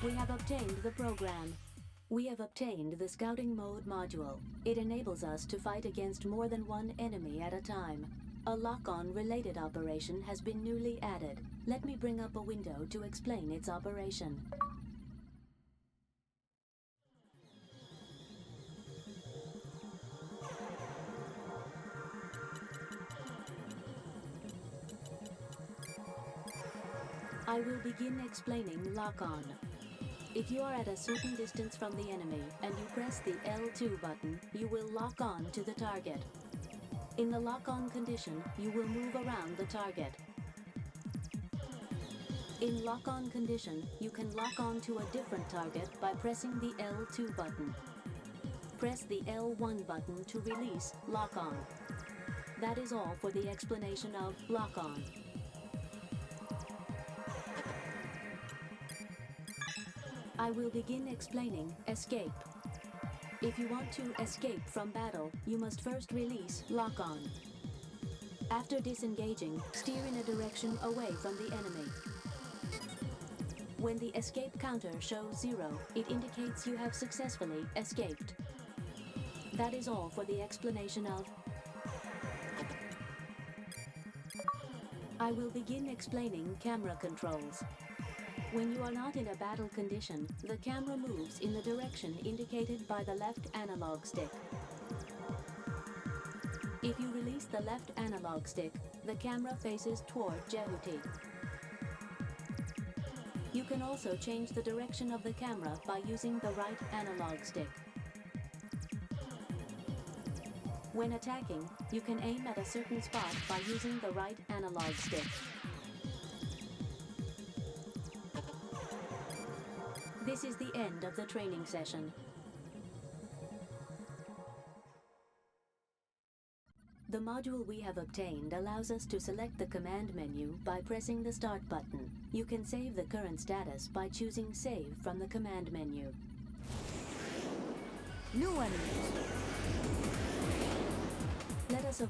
We have obtained the program. We have obtained the Scouting Mode module. It enables us to fight against more than one enemy at a time. A lock-on related operation has been newly added. Let me bring up a window to explain its operation. I will begin explaining lock-on. If you are at a certain distance from the enemy and you press the L2 button, you will lock on to the target. In the lock-on condition, you will move around the target. In lock-on condition, you can lock on to a different target by pressing the L2 button. Press the L1 button to release lock-on. That is all for the explanation of lock-on. I will begin explaining escape. If you want to escape from battle, you must first release lock-on. After disengaging, steer in a direction away from the enemy. When the escape counter shows 0, it indicates you have successfully escaped. That is all for the explanation of. I will begin explaining camera controls. When you are not in a battle condition, the camera moves in the direction indicated by the left analog stick. If you release the left analog stick, the camera faces toward Jehuti. You can also change the direction of the camera by using the right analog stick. When attacking, you can aim at a certain spot by using the right analog stick. This is the end of the training session. The module we have obtained allows us to select the command menu by pressing the Start button. You can save the current status by choosing Save from the command menu. New enemies. Let us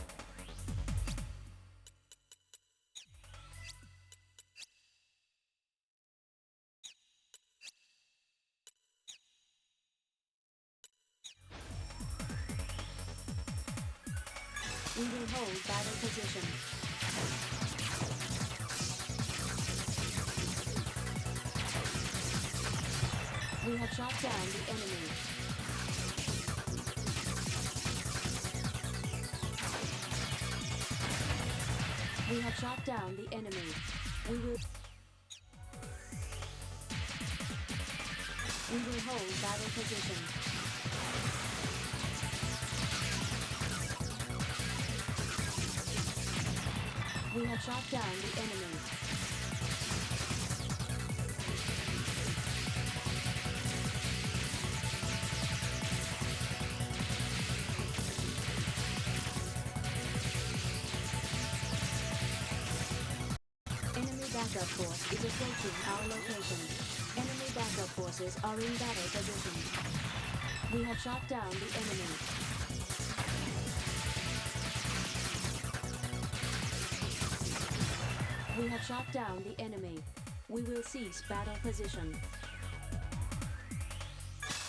We will hold battle position. We have shot down the enemy. We have shot down the enemy. We will hold battle position. We have shot down the enemy. Enemy backup force is approaching our location. Enemy backup forces are in battle position. We have shot down the enemy. We have shot down the enemy. We will cease battle position.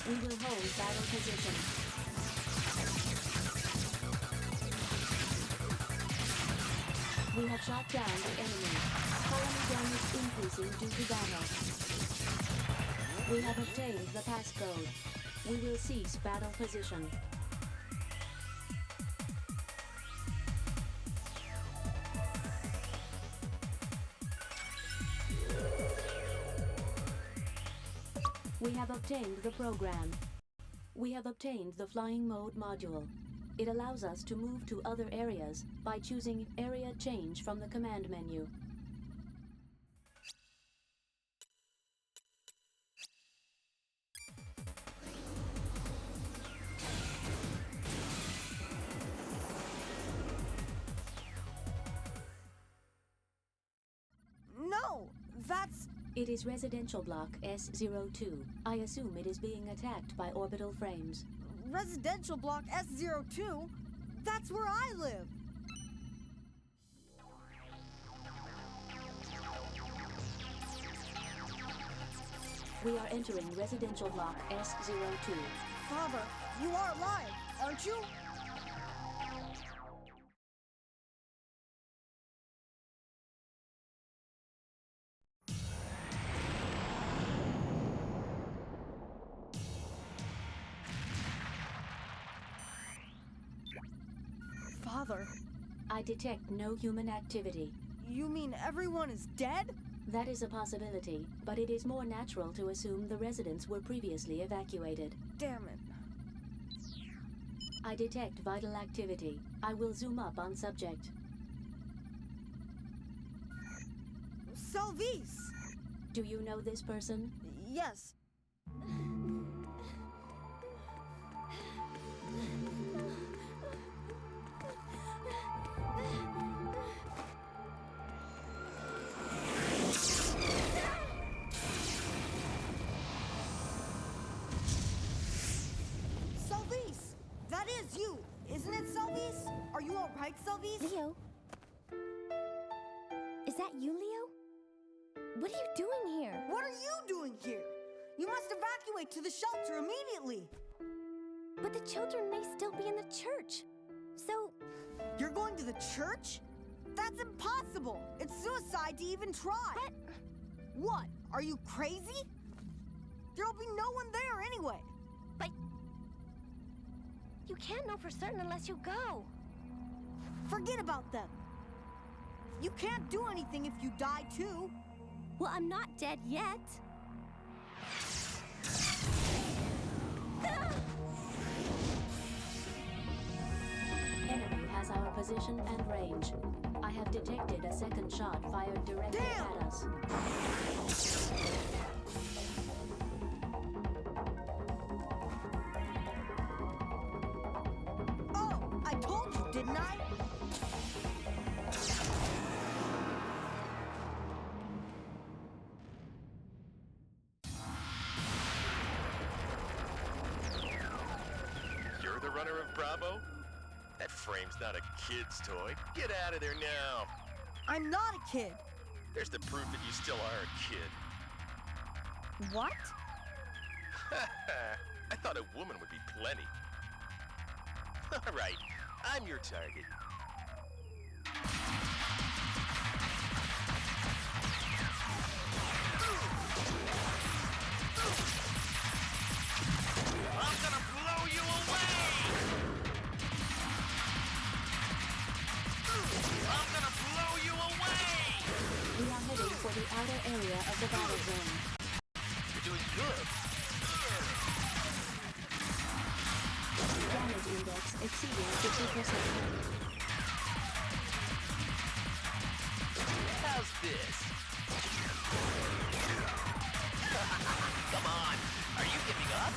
We will hold battle position. We have shot down the enemy. Colony damage increasing due to battle. We have obtained the passcode. We will cease battle position. We have obtained the program. We have obtained the flying mode module. It allows us to move to other areas by choosing area change from the command menu. No, that's... It is residential block S02. I assume it is being attacked by orbital frames. Residential block S02? That's where I live! We are entering residential block S02. Father, you are alive, aren't you? Father, I detect no human activity. you mean everyone is dead? That is a possibility, but it is more natural to assume the residents were previously evacuated. Damn it. I detect vital activity. I will zoom up on subject. Salvis! Do you know this person? Yes. Salvis! That is you, isn't it, Salvis? Are you all right, Salvis? Leo? Is that you, Leo? What are you doing here? What are you doing here? You must evacuate to the shelter immediately. But the children may still be in the church. So, You're going to the church? That's impossible. It's suicide to even try. What? What? Are you crazy? There'll be no one there anyway. but you can't know for certain unless you go. Forget about them. You can't do anything if you die too. Well, I'm not dead yet. Enemy has our position and range. I have detected a second shot fired directly Damn! at us. Oh, I told you, didn't I? You're the runner of Bravo? That frame's not a kid's toy. Get out of there now. I'm not a kid. There's the proof that you still are a kid. What? I thought a woman would be plenty. All right, I'm your target. I'm gonna blow you away! I'm gonna blow you away! We are heading for the outer area of the battle zone. You're doing good. Damage index exceeding 50%. How's this? Come on, are you giving up?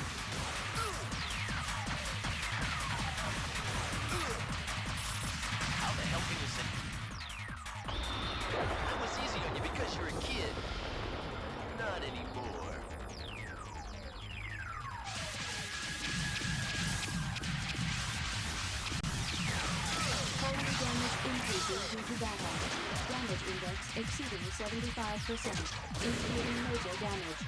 How the hell can you say? That was easy on you because you're a kid. Not anymore. Total damage increasing due to battle. Damage index exceeding 75%, indicating major damage.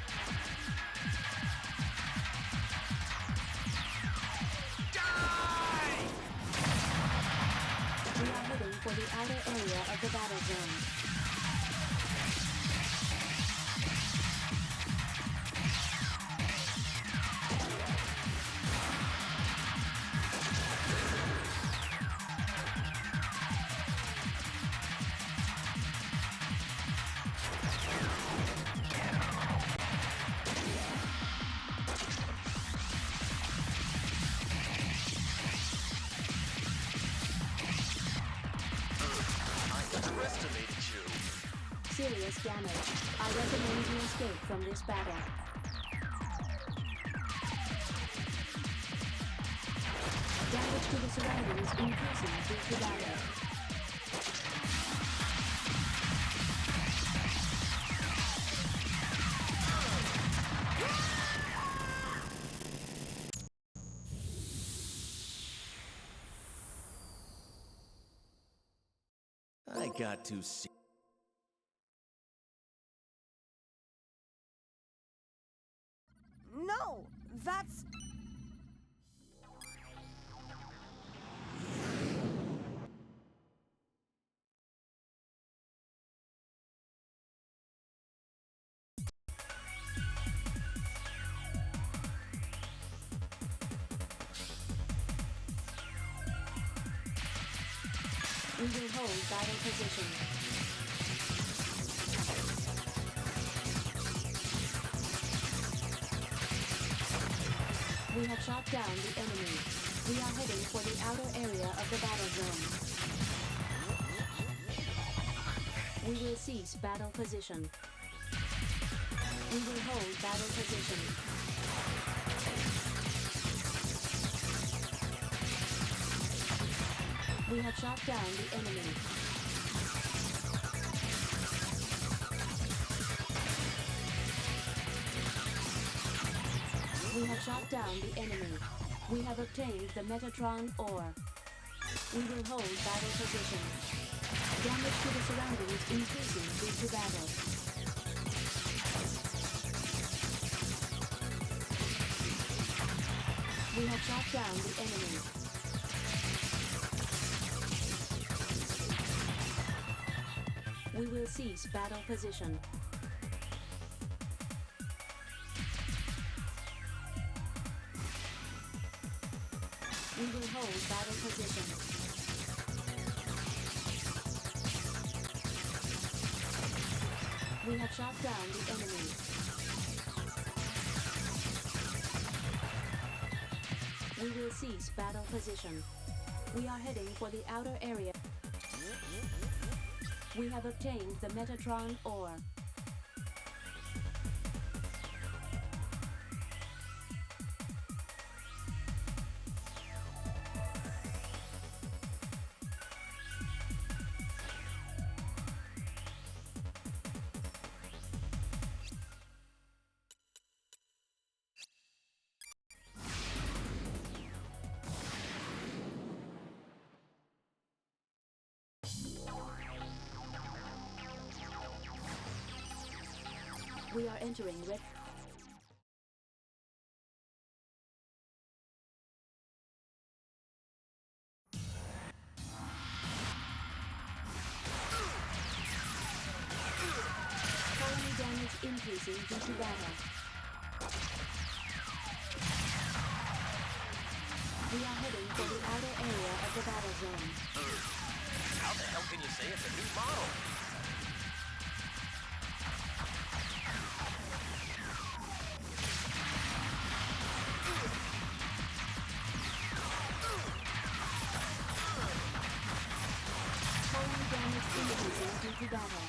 Die! We are heading for the outer area of the battle zone. I underestimated you. Serious damage. I recommend you escape from this battle. Damage to the surroundings increasing due to battle. I got to see. We will hold battle position. We have shot down the enemy. We are heading for the outer area of the battle zone. We will cease battle position. We will hold battle position. We have shot down the enemy. We have shot down the enemy. We have obtained the Metatron ore. We will hold battle position. Damage to the surroundings increasing due to battle. We have shot down the enemy. We will cease battle position. We will hold battle position. We have shot down the enemy. We will cease battle position. We are heading for the outer area. We have obtained the Metatron ore. We are entering red. Colony damage increasing due to battle. We are heading for the outer area of the battle zone. How the hell can you say it's a new model? Colony damage increasing due to battle.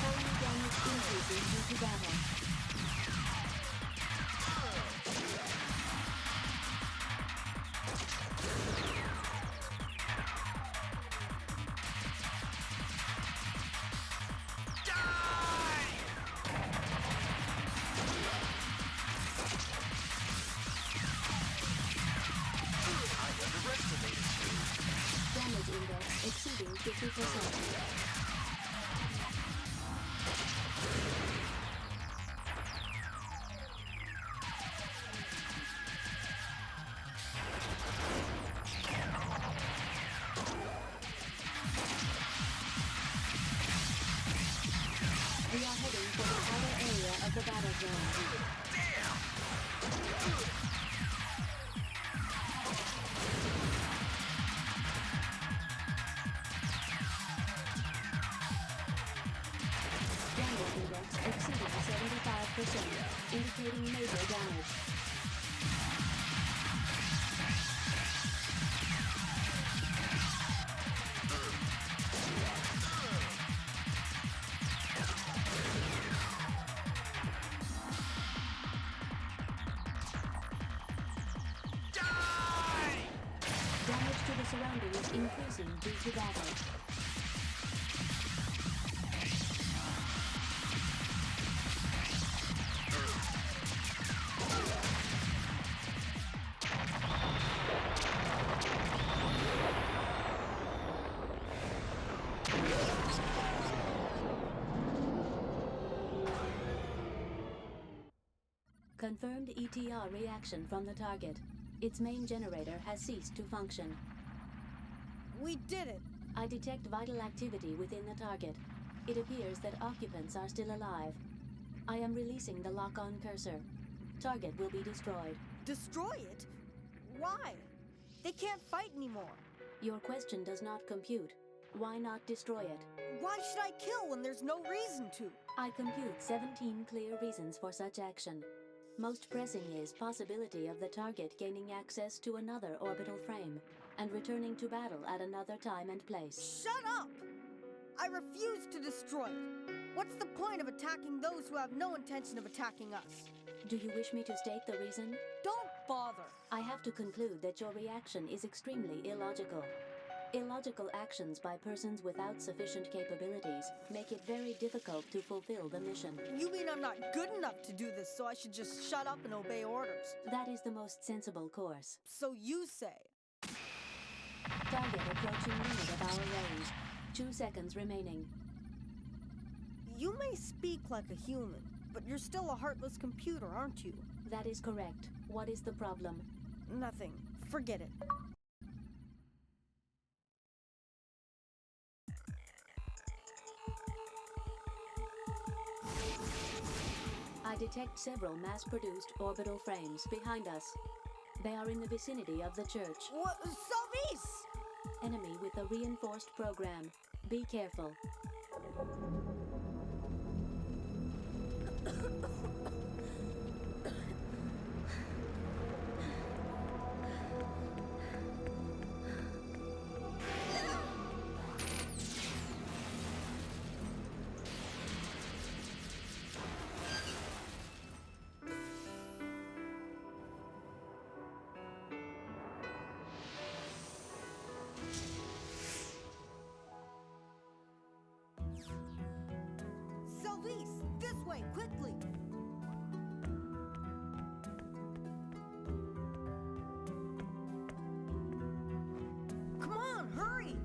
Colony damage increasing due to battle. Damage index exceeding 50%. We are heading for the outer area of the battle zone. Damage index exceeding 75%, indicating major damage. Damage to the surroundings increasing due to battle. Confirmed ETR reaction from the target. Its main generator has ceased to function. We did it! I detect vital activity within the target. It appears that occupants are still alive. I am releasing the lock-on cursor. Target will be destroyed. Destroy it? Why? They can't fight anymore. Your question does not compute. Why not destroy it? Why should I kill when there's no reason to? I compute 17 clear reasons for such action. Most pressing is possibility of the target gaining access to another orbital frame and returning to battle at another time and place. Shut up! I refuse to destroy it. What's the point of attacking those who have no intention of attacking us? Do you wish me to state the reason? Don't bother. I have to conclude that your reaction is extremely illogical. Illogical actions by persons without sufficient capabilities make it very difficult to fulfill the mission. You mean I'm not good enough to do this, so I should just shut up and obey orders? That is the most sensible course. So you say. Target approaching limit of our range. 2 seconds remaining. You may speak like a human, but you're still a heartless computer, aren't you? That is correct. What is the problem? Nothing. Forget it. I detect several mass-produced orbital frames behind us. They are in the vicinity of the church. What? Salvis! Enemy with a reinforced program. Be careful. Salvis! This way, quickly! Come on, hurry!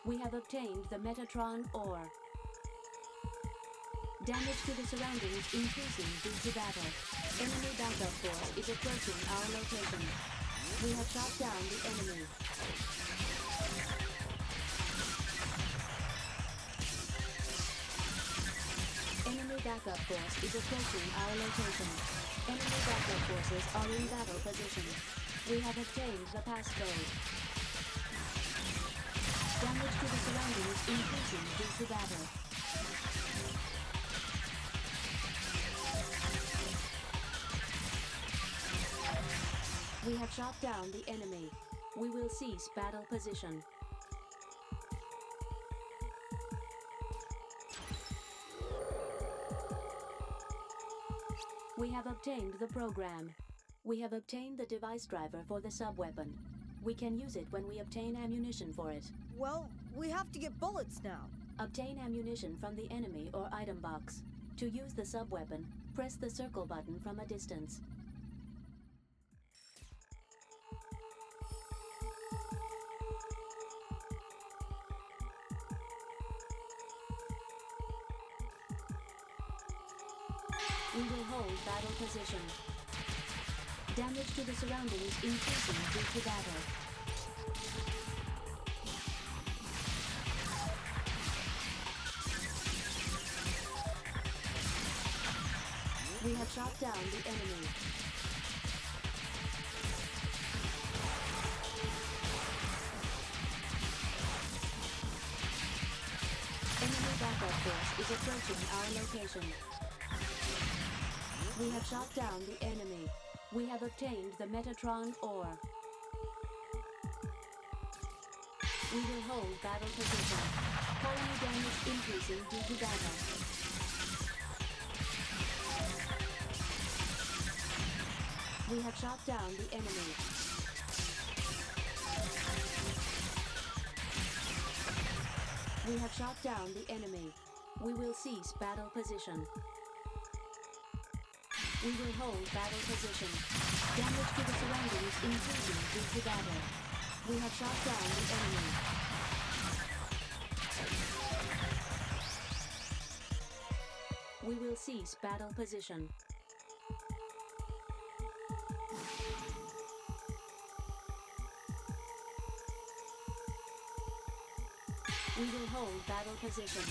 We have obtained the Metatron ore. Damage to the surroundings increasing due to battle. Enemy backup force is approaching our location. We have shot down the enemy. Enemy backup force is approaching our location. Enemy backup forces are in battle position. We have obtained the passcode. Damage to the surroundings increasing due to battle. We have shot down the enemy. We will cease battle position. We have obtained the program. We have obtained the device driver for the sub-weapon. We can use it when we obtain ammunition for it. Well, we have to get bullets now. Obtain ammunition from the enemy or item box. To use the sub-weapon, press the circle button from a distance. We will hold battle position. Damage to the surroundings increasing due to battle. We have shot down the enemy. Enemy backup force is approaching our location. We have shot down the enemy. We have obtained the Metatron ore. We will hold battle position. Colony damage increasing due to battle. We have shot down the enemy. We have shot down the enemy. We will cease battle position. We will hold battle position. Damage to the surroundings increasing due to battle. We have shot down the enemy. We will cease battle position. We will hold battle position.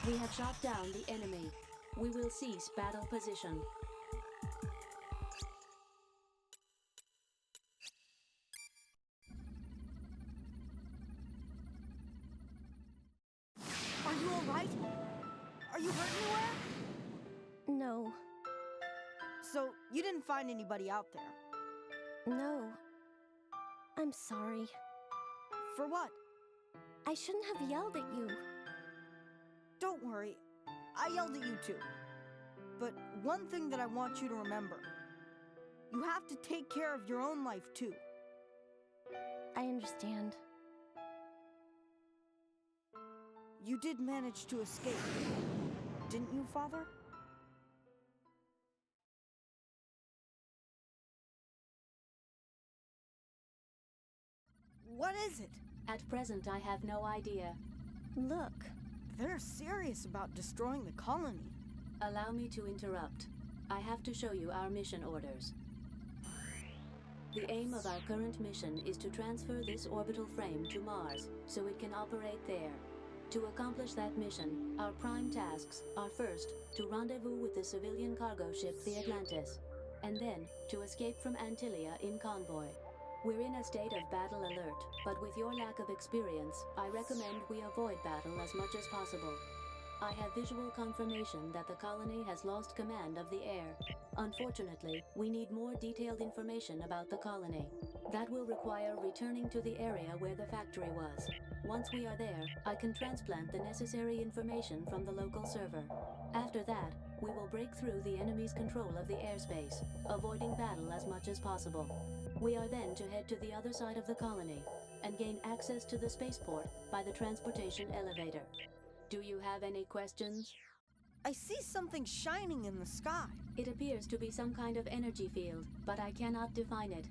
We have shot down the enemy. We will cease battle position. Are you alright? Are you hurt anywhere? No. So, you didn't find anybody out there? No. I'm sorry. For what? I shouldn't have yelled at you. Don't worry. I yelled at you too. But one thing that I want you to remember. You have to take care of your own life too. I understand. You did manage to escape, didn't you, Father? What is it? At present, I have no idea. Look. They're serious about destroying the colony. Allow me to interrupt. I have to show you our mission orders. The aim of our current mission is to transfer this orbital frame to Mars, so it can operate there. To accomplish that mission, our prime tasks are first, to rendezvous with the civilian cargo ship the Atlantis, and then to escape from Antillia in convoy. We're in a state of battle alert, but with your lack of experience, I recommend we avoid battle as much as possible. I have visual confirmation that the colony has lost command of the air. Unfortunately, we need more detailed information about the colony. That will require returning to the area where the factory was. Once we are there, I can transplant the necessary information from the local server. After that, we will break through the enemy's control of the airspace, avoiding battle as much as possible. We are then to head to the other side of the colony and gain access to the spaceport by the transportation elevator. Do you have any questions? I see something shining in the sky. It appears to be some kind of energy field, but I cannot define it.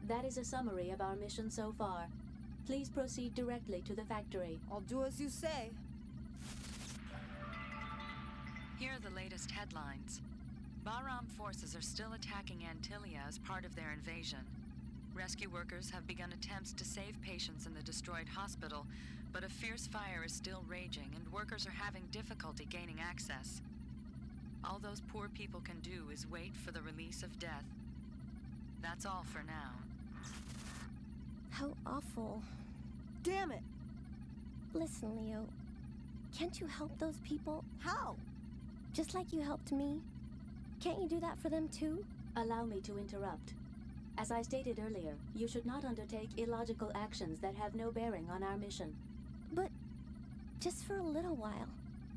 That is a summary of our mission so far. Please proceed directly to the factory. I'll do as you say. Here are the latest headlines. Bahram forces are still attacking Antillia as part of their invasion. Rescue workers have begun attempts to save patients in the destroyed hospital, but a fierce fire is still raging and workers are having difficulty gaining access. All those poor people can do is wait for the release of death. That's all for now. How awful. Damn it! Listen, Leo. Can't you help those people? How? Just like you helped me? Can't you do that for them too? Allow me to interrupt. As I stated earlier, you should not undertake illogical actions that have no bearing on our mission. But just for a little while.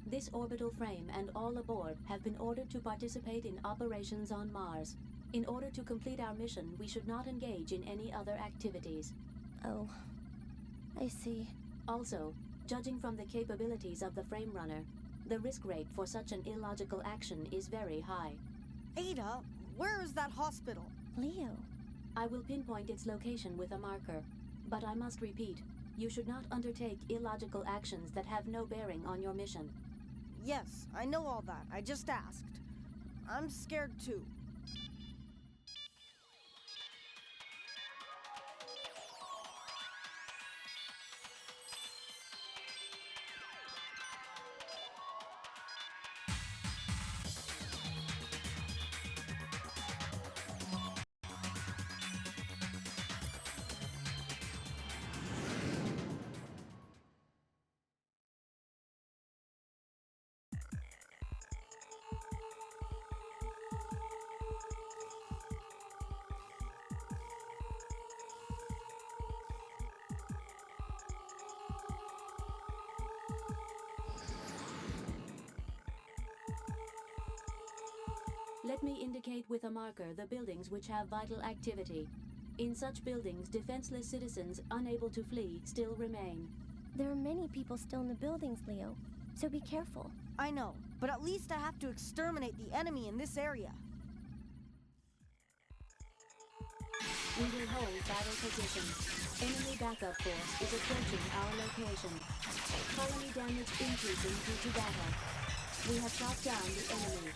This orbital frame and all aboard have been ordered to participate in operations on Mars. In order to complete our mission, we should not engage in any other activities. Oh, I see. Also, judging from the capabilities of the frame runner, the risk rate for such an illogical action is very high. Ada, where is that hospital? Leo. I will pinpoint its location with a marker, but I must repeat, you should not undertake illogical actions that have no bearing on your mission. Yes, I know all that. I just asked. I'm scared too. Let me indicate with a marker the buildings which have vital activity. In such buildings, defenseless citizens unable to flee still remain. There are many people still in the buildings, Leo, so be careful. I know, but at least I have to exterminate the enemy in this area. We will hold battle position. Enemy backup force is approaching our location. Colony damage increasing due to battle. We have shot down the enemy.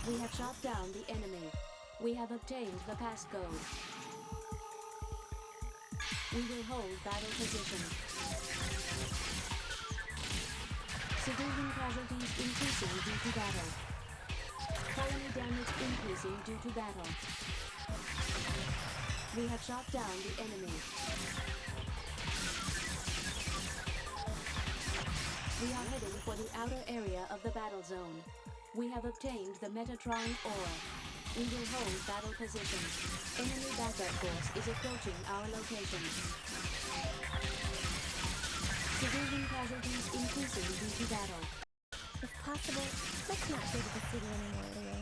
We have shot down the enemy. We have obtained the passcode. We will hold battle position. Civilian casualties increasing due to battle. Colony damage increasing due to battle. We have shot down the enemy. We are heading for the outer area of the battle zone. We have obtained the Metatron ore. We will hold battle position. Enemy backup force is approaching our location. Civilian casualties increasing due to battle. If possible, let's not go to the city anymore, Leo.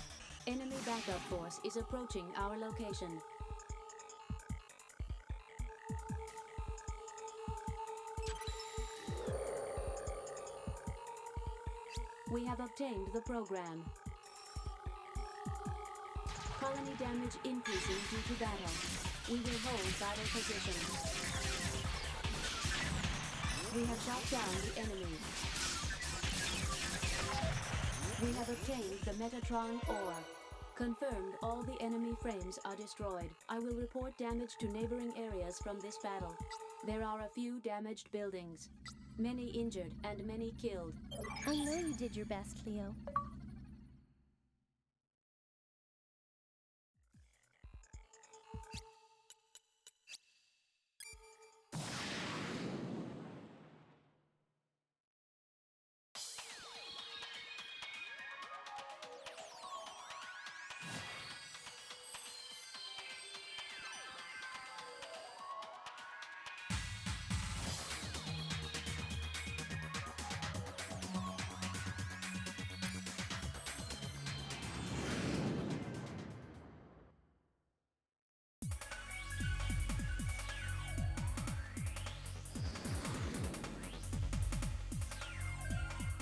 Enemy backup force is approaching our location. We have obtained the program. Colony damage increasing due to battle. We will hold battle position. We have shot down the enemy. We have obtained the Metatron ore. Confirmed all the enemy frames are destroyed. I will report damage to neighboring areas from this battle. There are a few damaged buildings. Many injured and many killed. I know you did your best, Leo.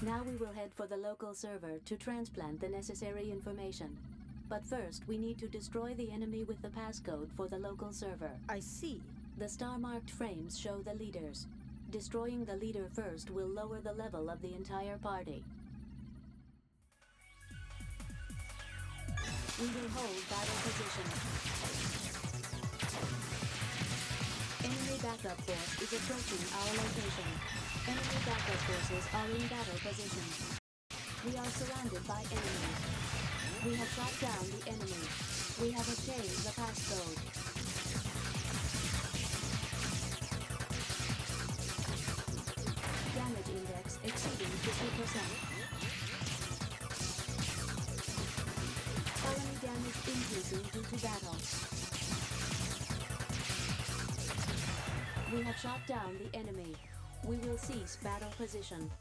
Now we will head for the local server to transplant the necessary information. But first, we need to destroy the enemy with the passcode for the local server. I see. The star-marked frames show the leaders. Destroying the leader first will lower the level of the entire party. We will hold battle position. Enemy backup force is approaching our location. Enemy backup forces are in battle position. We are surrounded by enemies. We have shot down the enemy. We have obtained the passcode. Damage index exceeding 50%. Colony damage increasing due to battle. We have shot down the enemy. We will cease battle position.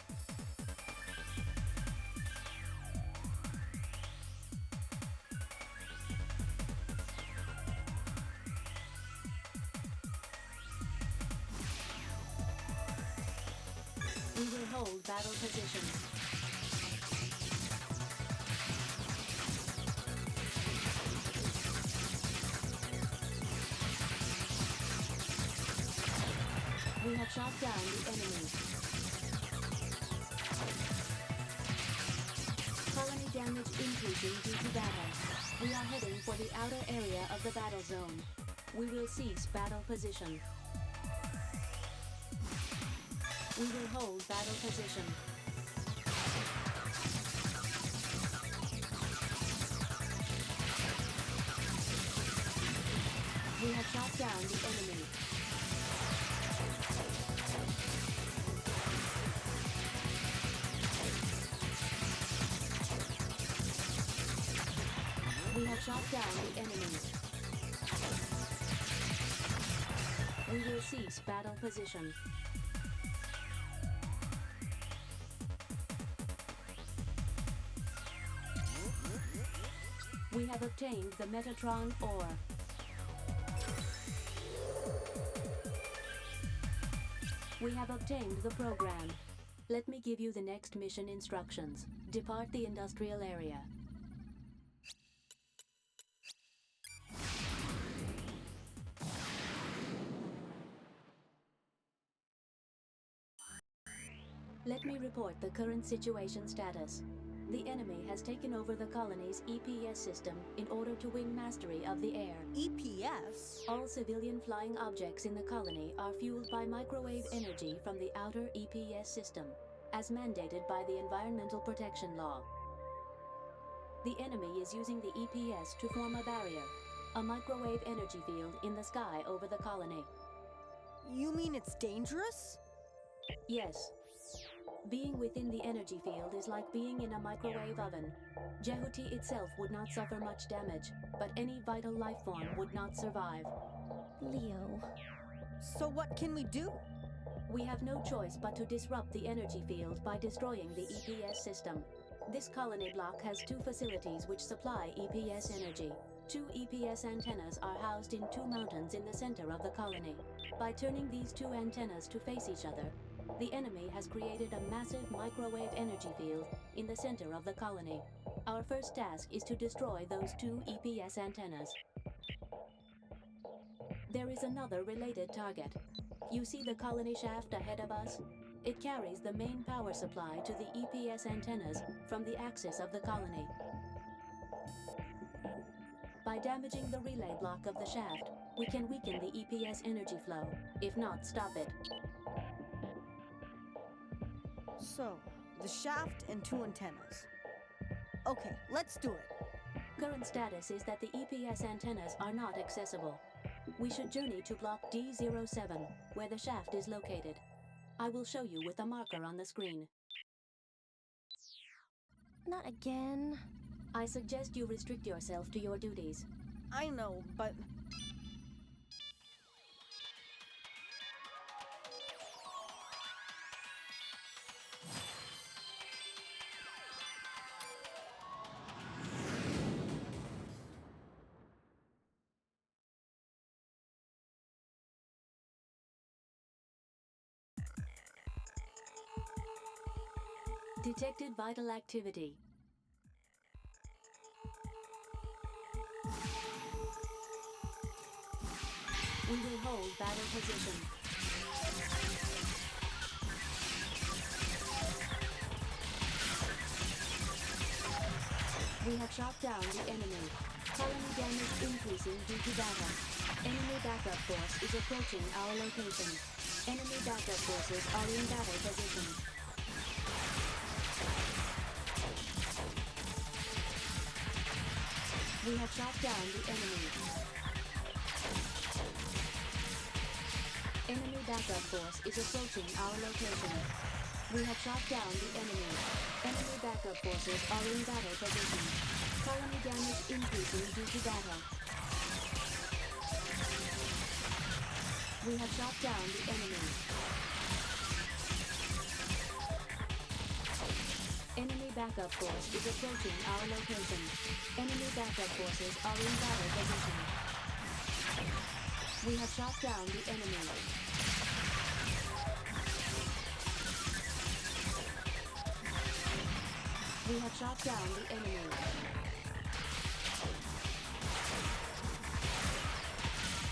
We will hold battle position. We have shot down the enemy. Colony damage increasing due to battle. We are heading for the outer area of the battle zone. We will cease battle position. We will hold battle position. We have shot down the enemy. We have shot down the enemy. We will cease battle position. We have obtained the Metatron ore. We have obtained the program. Let me give you the next mission instructions. Depart the industrial area. Let me report the current situation status. The enemy has taken over the colony's EPS system in order to win mastery of the air. EPS? All civilian flying objects in the colony are fueled by microwave energy from the outer EPS system, as mandated by the Environmental Protection Law. The enemy is using the EPS to form a barrier, a microwave energy field in the sky over the colony. You mean it's dangerous? Yes. Being within the energy field is like being in a microwave oven. Jehuti itself would not suffer much damage, but any vital life form would not survive. Leo. So what can we do? We have no choice but to disrupt the energy field by destroying the EPS system. This colony block has 2 facilities which supply EPS energy. 2 EPS antennas are housed in 2 mountains in the center of the colony. By turning these 2 antennas to face each other, the enemy has created a massive microwave energy field in the center of the colony. Our first task is to destroy those 2 EPS antennas. There is another related target. You see the colony shaft ahead of us? It carries the main power supply to the EPS antennas from the axis of the colony. By damaging the relay block of the shaft, we can weaken the EPS energy flow, if not stop it. So, the shaft and 2 antennas. Okay, let's do it. Current status is that the EPS antennas are not accessible. We should journey to block D07, where the shaft is located. I will show you with a marker on the screen. Not again. I suggest you restrict yourself to your duties. I know, but... Detected vital activity. We will hold battle position. We have shot down the enemy. Colony damage increasing due to battle. Enemy backup force is approaching our location. Enemy backup forces are in battle position. We have shot down the enemy. Enemy backup force is approaching our location. We have shot down the enemy. Enemy backup forces are in battle position. Colony damage increasing due to battle. We have shot down the enemy. Enemy backup force is approaching our location. Enemy backup forces are in battle position. We have shot down the enemy. We have shot down the enemy.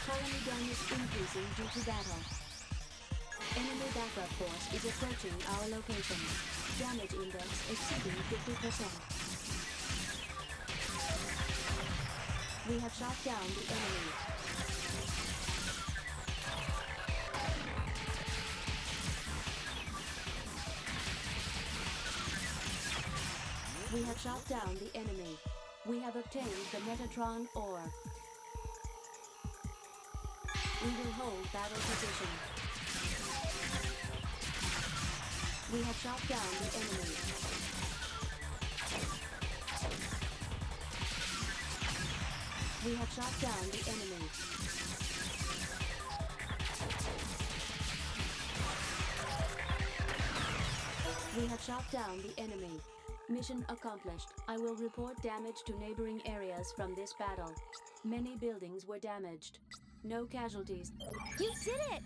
Colony damage increasing due to battle. Enemy backup force is approaching our location. Damage index exceeding 50%. We have shot down the enemy. We have shot down the enemy. We have obtained the Metatron ore. We will hold battle position. We have shot down the enemy. We have shot down the enemy. We have shot down the enemy. Mission accomplished. I will report damage to neighboring areas from this battle. Many buildings were damaged. No casualties. You did it!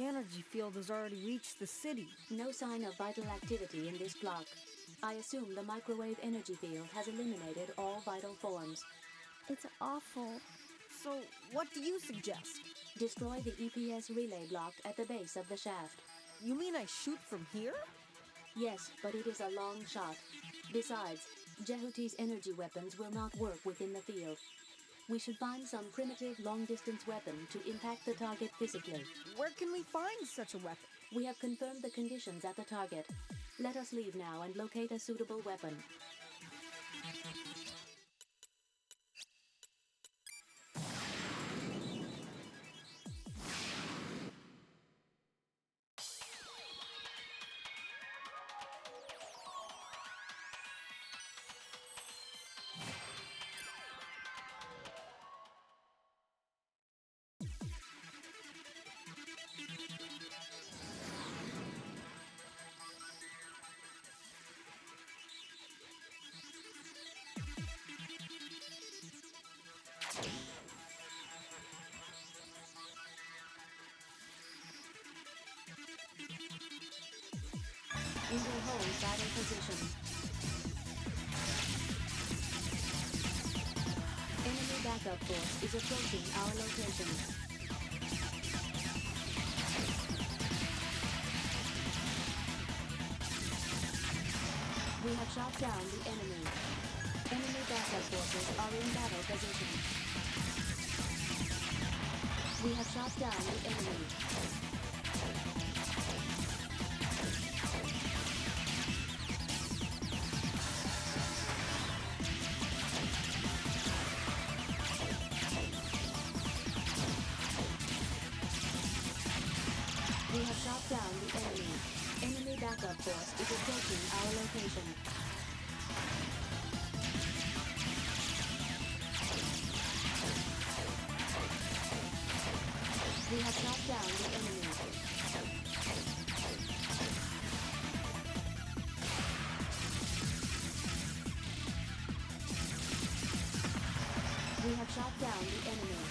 energy field has already reached the city. No sign of vital activity in this block. I assume the microwave energy field has eliminated all vital forms. It's awful. So, what do you suggest? Destroy the EPS relay block at the base of the shaft. You mean I shoot from here? Yes, but it is a long shot. Besides, Jehuti's energy weapons will not work within the field. We should find some primitive long-distance weapon to impact the target physically. Where can we find such a weapon? We have confirmed the conditions at the target. Let us leave now and locate a suitable weapon. We will hold battle position. Enemy backup force is approaching our location. We have shot down the enemy. Enemy backup forces are in battle position. We have shot down the enemy. We have shot down the enemy. Enemy backup force is approaching our location. We have shot down the enemy. We have shot down the enemy.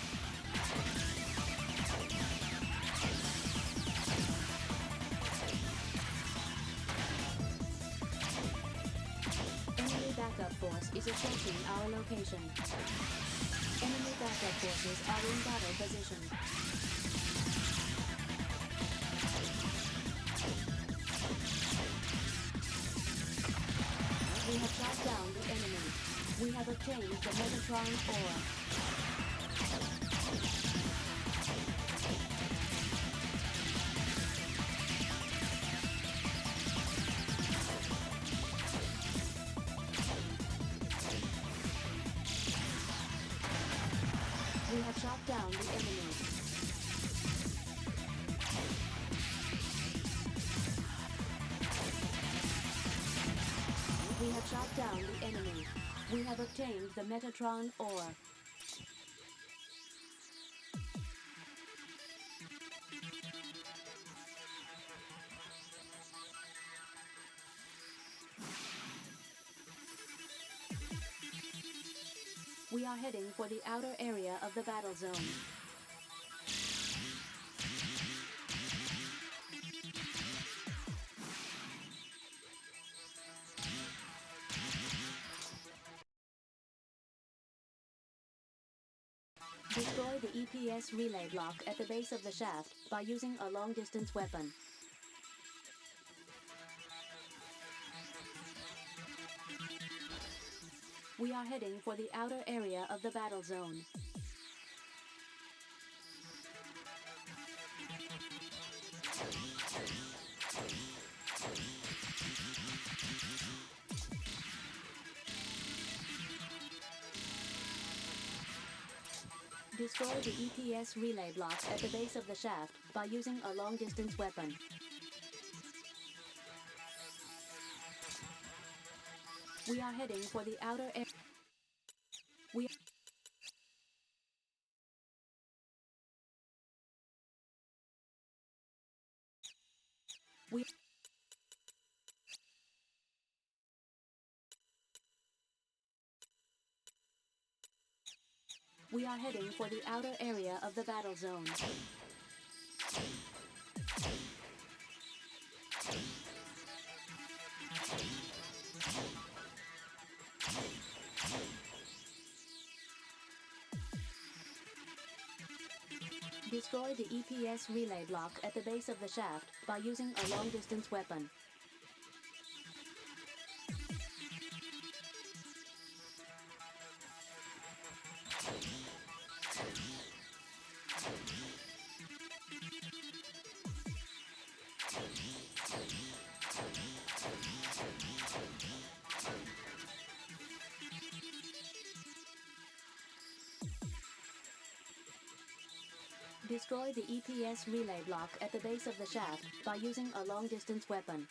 Enemy backup force is approaching our location. Enemy backup forces are in battle position. We have shot down the enemy. We have obtained the Megatron ore. We have shot down the enemy. We have shot down the enemy. We have obtained the Metatron ore. We are heading for the outer area of the battle zone. Destroy the EPS relay block at the base of the shaft by using a long-distance weapon. We are heading for the outer area of the battle zone. Destroy the EPS relay block at the base of the shaft by using a long-distance weapon. We are heading for the outer area. We are heading for the outer area of the battle zone. Destroy the EPS relay block at the base of the shaft by using a long-distance weapon. Destroy the EPS relay block at the base of the shaft by using a long-distance weapon.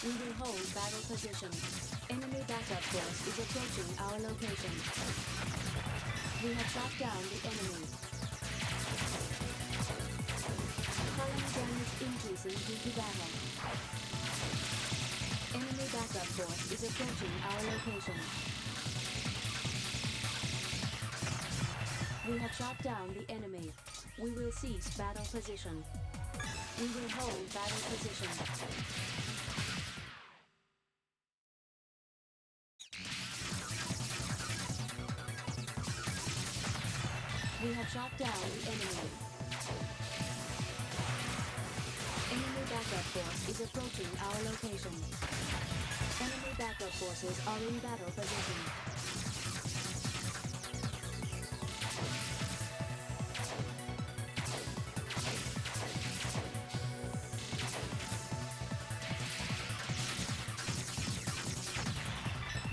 We will hold battle position. Enemy backup force is approaching our location. We have shot down the enemy. Colony damage increasing due to battle. Enemy backup force is approaching our location. We have shot down the enemy. We will cease battle position. We will hold battle position. We have shot down the enemy. Enemy backup force is approaching our location. Enemy backup forces are in battle position.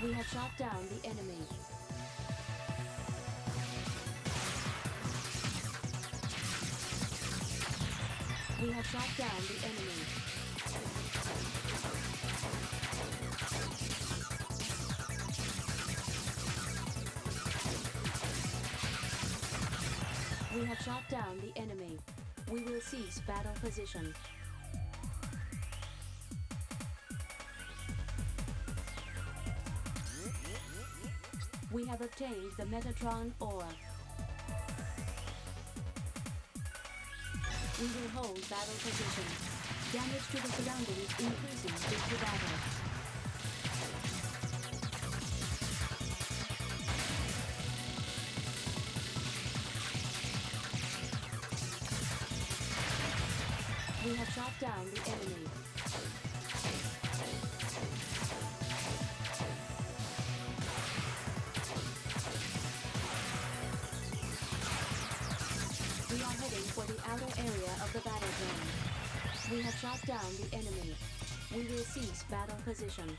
We have shot down the enemy. We have shot down the enemy. We have shot down the enemy. We will cease battle position. We have obtained the Metatron ore. We will hold battle position. Damage to the surroundings increasing due to battle. We have shot down the enemy. We are heading for the outer area of the battle zone. We have shot down the enemy. We will cease battle position.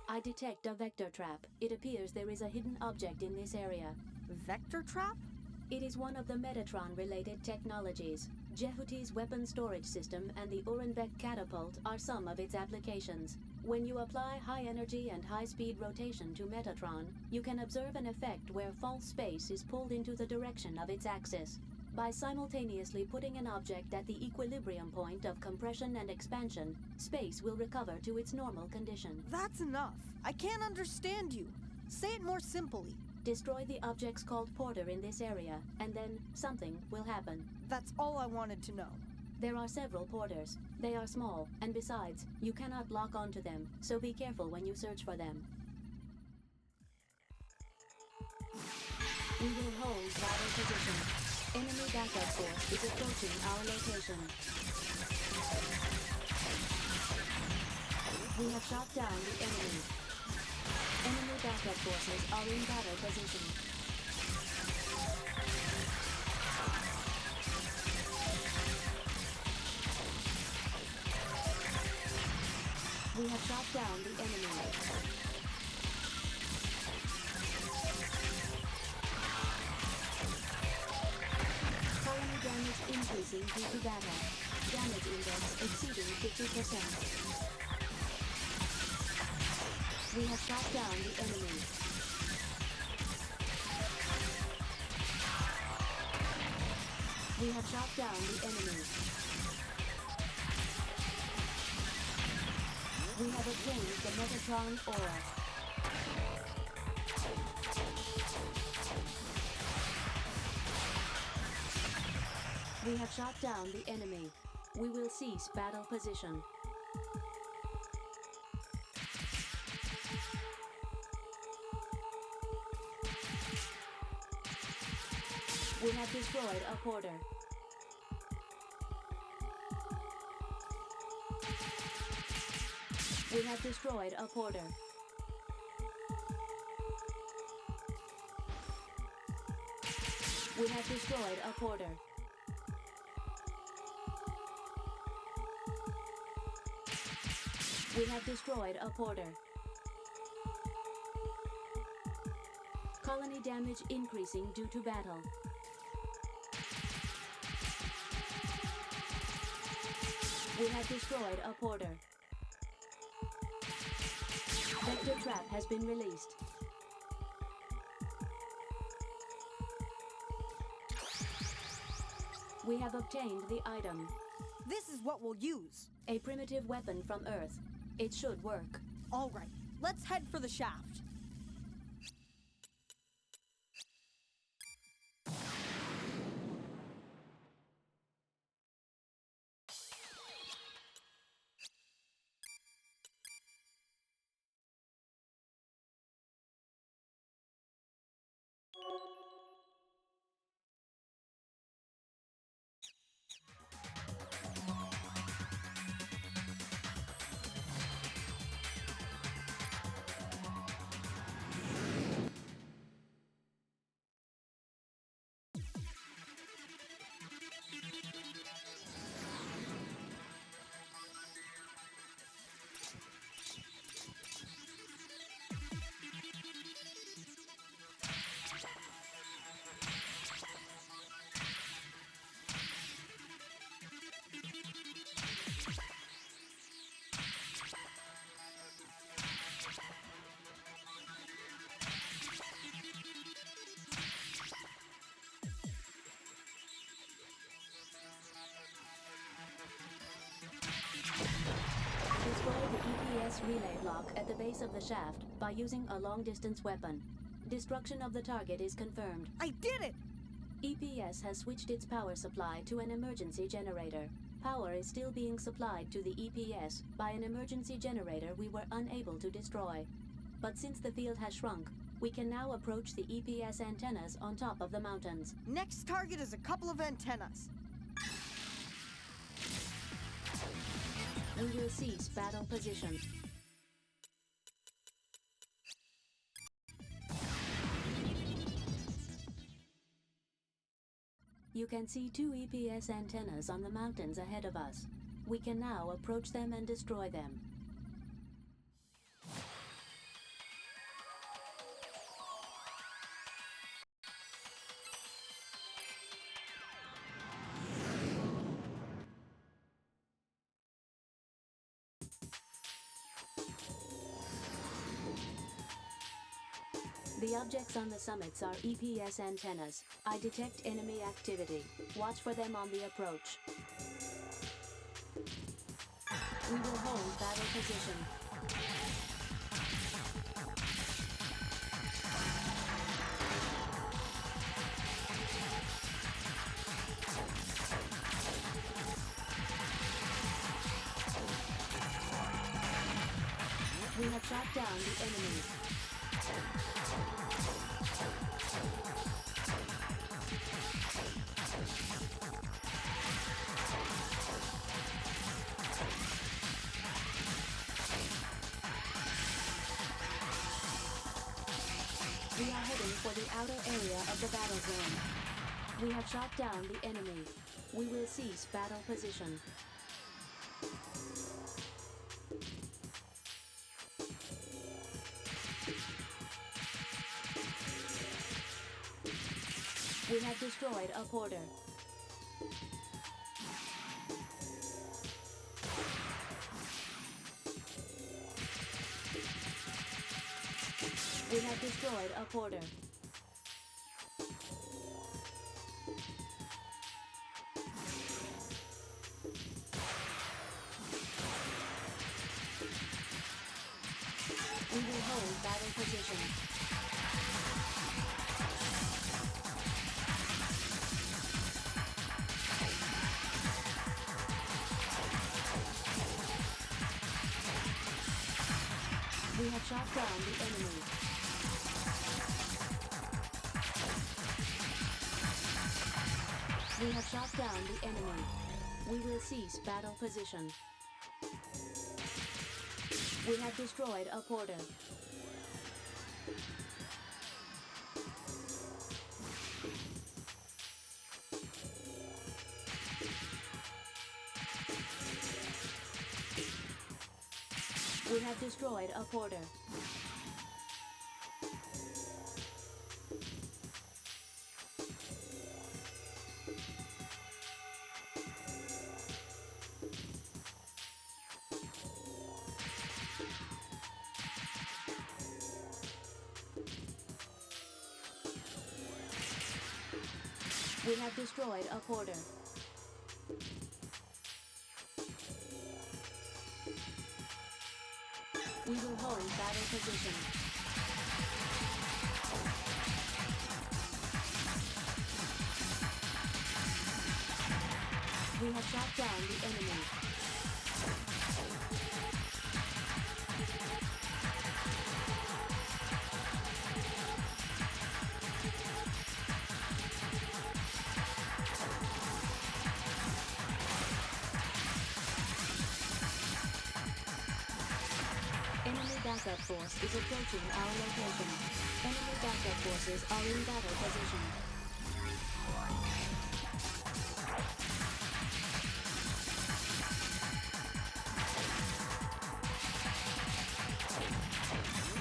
I detect a vector trap. It appears there is a hidden object in this area. Vector trap? It is one of the Metatron-related technologies. Jehuti's weapon storage system and the Urenbeck catapult are some of its applications. When you apply high-energy and high-speed rotation to Metatron, you can observe an effect where false space is pulled into the direction of its axis. By simultaneously putting an object at the equilibrium point of compression and expansion, space will recover to its normal condition. That's enough. I can't understand you. Say it more simply. Destroy the objects called Porter in this area, and then something will happen. That's all I wanted to know. There are several Porters. They are small, and besides, you cannot lock onto them, so be careful when you search for them. We will hold vital position. Enemy backup force is approaching our location. We have shot down the enemy. Enemy backup forces are in battle position. We have shot down the enemy. Colony damage increasing due to battle. Damage index exceeding 50%. We have shot down the enemy. We have shot down the enemy. We have obtained the Metatron ore. We have shot down the enemy. We will cease battle position. We have destroyed a Porter. We have destroyed a Porter. We have destroyed a Porter. We have destroyed a Porter. Colony damage increasing due to battle. We have destroyed a Porter. Vector trap has been released. We have obtained the item. This is what we'll use. A primitive weapon from Earth. It should work. All right, let's head for the shaft. Destroy the EPS relay block at the base of the shaft by using a long-distance weapon. Destruction of the target is confirmed. I did it! EPS has switched its power supply to an emergency generator. Power is still being supplied to the EPS by an emergency generator we were unable to destroy. But since the field has shrunk, we can now approach the EPS antennas on top of the mountains. Next target is a couple of antennas. We will cease battle position. You can see 2 EPS antennas on the mountains ahead of us. We can now approach them and destroy them. The objects on the summits are EPS antennas. I detect enemy activity. Watch for them on the approach. We will hold battle position. We have shot down the enemy. We are heading for the outer area of the battle zone. We have shot down the enemy. We will cease battle position. We have destroyed a porter. We have destroyed a porter. We will hold battle position. We have shot down the enemy. We have shot down the enemy. We will cease battle position. We have destroyed a porter. We have destroyed a porter. We have destroyed a porter. We will hold battle position. We have shot down the enemy. Enemy backup force is approaching our location. Enemy backup forces are in battle position.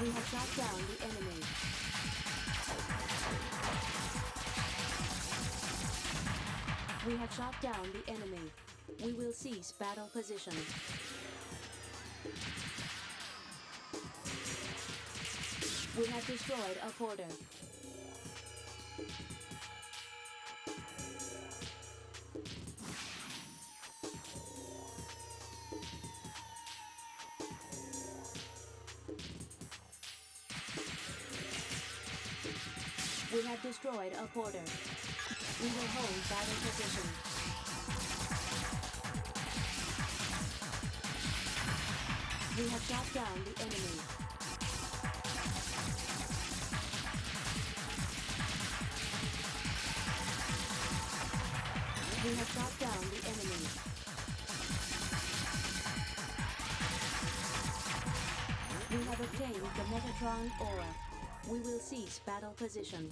We have shot down the enemy. We have shot down the enemy. We will cease battle position. We have destroyed a porter. We have destroyed a porter. We will hold battle position. We have shot down the enemy. We have shot down the enemy. We have obtained the Megatron Aura. We will cease battle position.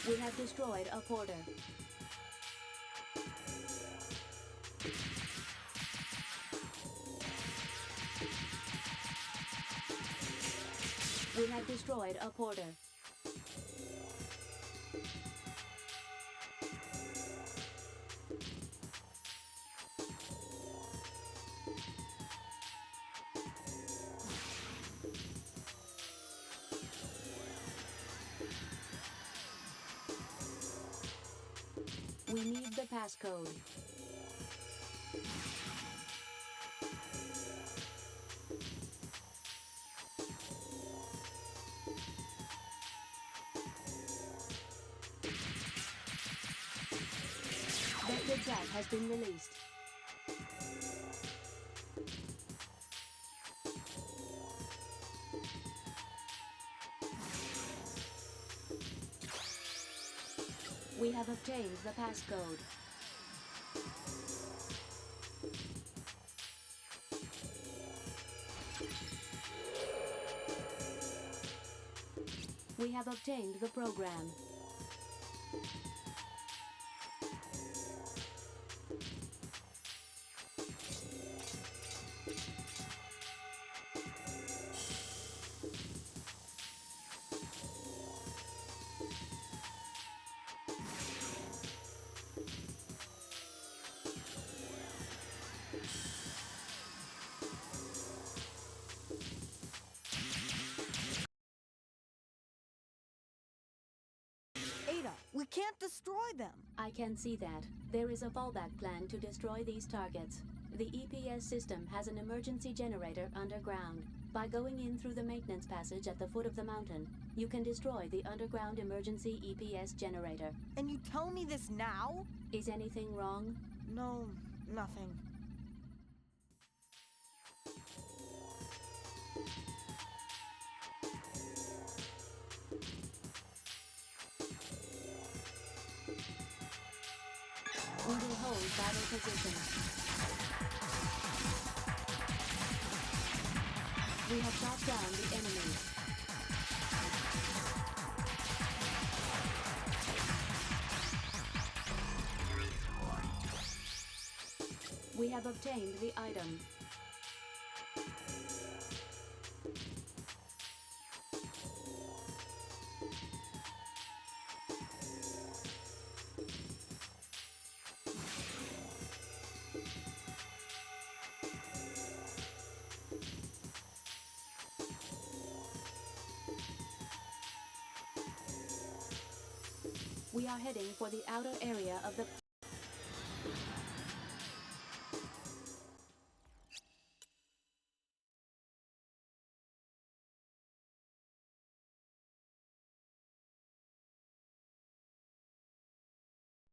We have destroyed a porter. We have destroyed a porter. We need the passcode. track has been released. We have obtained the passcode. We have obtained the program. Ada, we can't destroy them. I can see that. There is a fallback plan to destroy these targets. The EPS system has an emergency generator underground. By going in through the maintenance passage at the foot of the mountain, you can destroy the underground emergency EPS generator. And you tell me this now? Is anything wrong? No, nothing. We will hold battle position. We have shot down the enemy. We have obtained the item. We are heading for the outer area of the